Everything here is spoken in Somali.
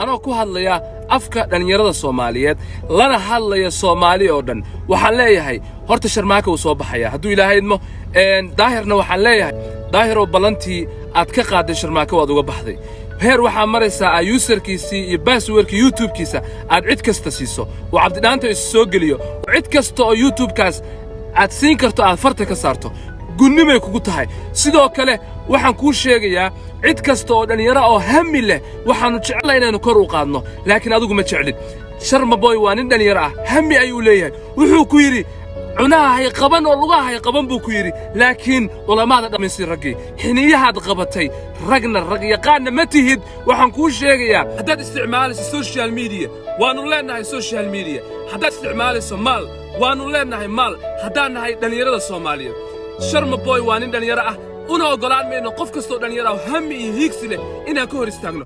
anoo ku hadlaya afka dhalinyarada Soomaaliyeed lana hadlaya Soomaali oo dhan waxaan leeyahay horta Sharmaake uu soo baxaya hadduu Ilaahay idmo daahirna waxaan leeyahay daahir oo balantii aad ka qaaday Sharmaake waad uga baxday heer waxaa maraysaa userkiisii iyo passwordka YouTube-kiisa aad cid kasta siiso oo cabdidhaanta is soo geliyo cid kasta oo YouTube-kaas aad siin karto aad farta ka saarto gunnimay kugu tahay sidoo kale waxaan kuu sheegayaa cid kasta oo dhalinyaro oo hami leh waxaanu jeclahay inaynu kor u qaadno laakiin adigu ma jeclid Sharma Boy waa nin dhalinyaro ah hami ayuu leeyahay wuxuu ku yiri cunaha hay qaban oo lugaha hay qaban buu ku yiri laakiin ulamaada dhamaysi ragii xiniyahaad qabatay ragna rag yaqaan ma tihid waxaan kuu sheegayaa haddaad isticmaalayso social media waanu leenahay social media haddaad isticmaalayso maal waanu leenahay maal haddaan nahay dhalinyarada Soomaaliyeed Sharma Boy waa nin dhalinyaro ah una ogolaan mayno qof kastoo dhalinyaro ah hami iyo hiigsi leh inaan ka hor istaagno